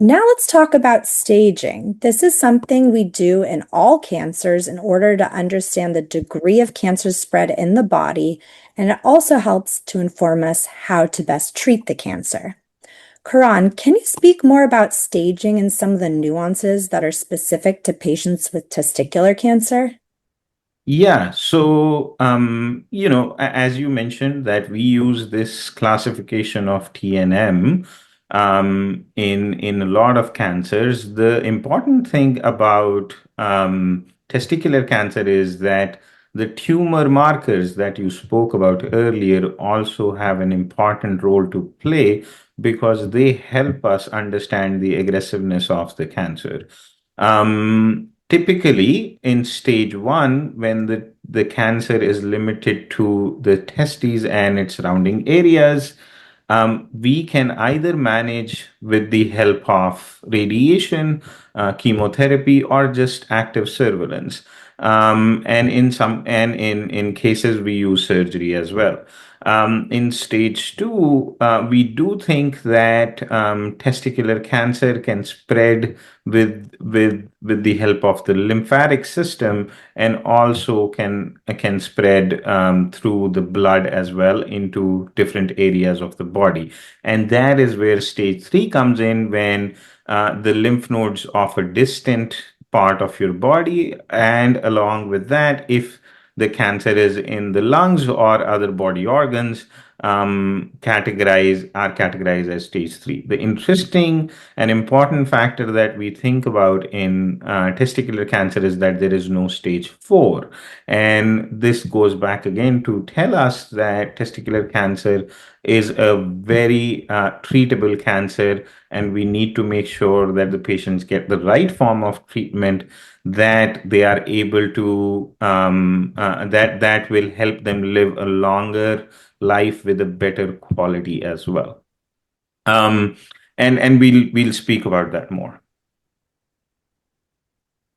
Now let's talk about staging. This is something we do in all cancers in order to understand the degree of cancer spread in the body, and it also helps to inform us how to best treat the cancer. Karan, can you speak more about staging and some of the nuances that are specific to patients with testicular cancer? Yeah, so as you mentioned that we use this classification of TNM in a lot of cancers. The important thing about testicular cancer is that the tumor markers that you spoke about earlier also have an important role to play because they help us understand the aggressiveness of the cancer. Typically, in stage one, when the cancer is limited to the testes and its surrounding areas, we can either manage with the help of radiation, chemotherapy, or just active surveillance. In cases we use surgery as well. In stage two, we do think that testicular cancer can spread with the help of the lymphatic system and also can spread through the blood as well into different areas of the body. And that is where stage three comes in when the lymph nodes of a distant part of your body, and along with that, if the cancer is in the lungs or other body organs, are categorized as stage three. The interesting and important factor that we think about in testicular cancer is that there is no stage four. And this goes back again to tell us that testicular cancer is a very treatable cancer, and we need to make sure that the patients get the right form of treatment that they are able to that will help them live a longer life with a better quality as well. Um, and we'll speak about that more.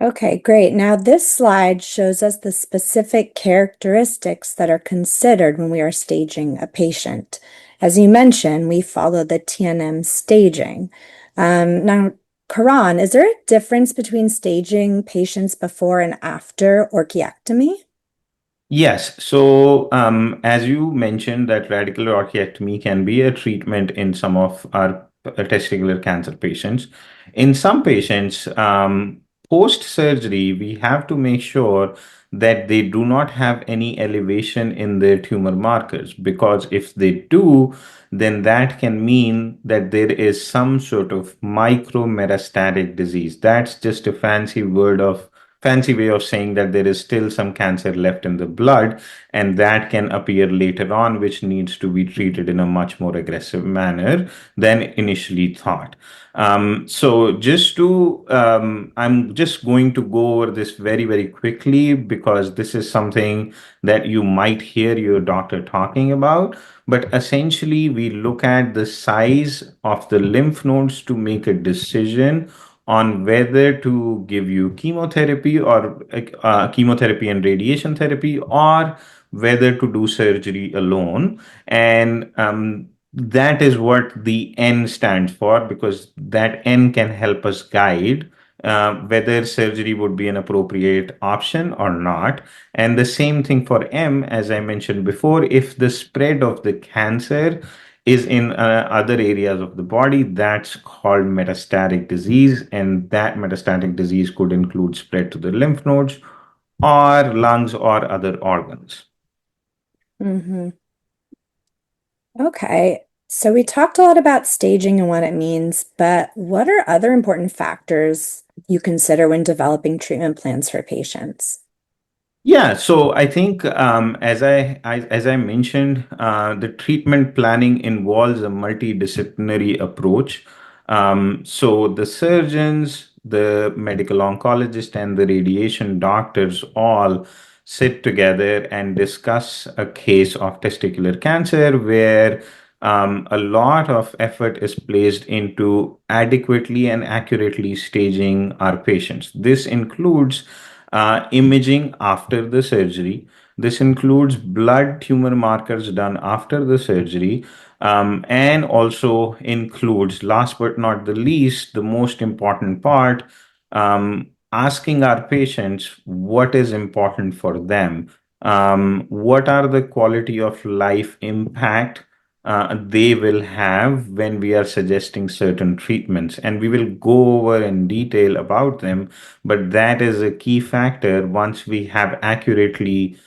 Okay, great. Now, this slide shows us the specific characteristics that are considered when we are staging a patient. As you mentioned, we follow the TNM staging. Now, Karan, is there a difference between staging patients before and after orchiectomy? Yes. So, as you mentioned, that radical orchiectomy can be a treatment in some of our testicular cancer patients. In some patients, post-surgery, we have to make sure that they do not have any elevation in their tumor markers, because if they do, then that can mean that there is some sort of micrometastatic disease. That's just a fancy way of saying that there is still some cancer left in the blood, and that can appear later on, which needs to be treated in a much more aggressive manner than initially thought. I'm just going to go over this very, very quickly because this is something that you might hear your doctor talking about. But essentially, we look at the size of the lymph nodes to make a decision on whether to give you chemotherapy or chemotherapy and radiation therapy, or whether to do surgery alone. And that is what the N stands for, because that N can help us guide whether surgery would be an appropriate option or not. And the same thing for M, as I mentioned before, if the spread of the cancer is in other areas of the body, that's called metastatic disease. And that metastatic disease could include spread to the lymph nodes or lungs or other organs. Mm-hmm. Okay, so we talked a lot about staging and what it means, but what are other important factors you consider when developing treatment plans for patients? Yeah, so I think as I mentioned, the treatment planning involves a multidisciplinary approach. So the surgeons, the medical oncologist, and the radiation doctors all sit together and discuss a case of testicular cancer where a lot of effort is placed into adequately and accurately staging our patients. This includes imaging after the surgery, This includes blood tumor markers done after the surgery, and also includes, last but not the least, the most important part, asking our patients what is important for them. What are the quality of life impact they will have when we are suggesting certain treatments. And we will go over in detail about them, but that is a key factor once we have accurately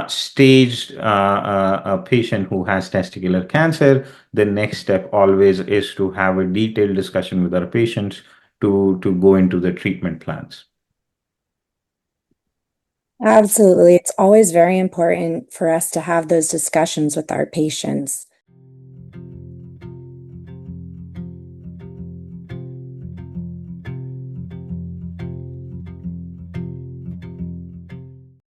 staged a patient who has testicular cancer. The next step always is to have a detailed discussion with our patients to go into the treatment plans. Absolutely. It's always very important for us to have those discussions with our patients.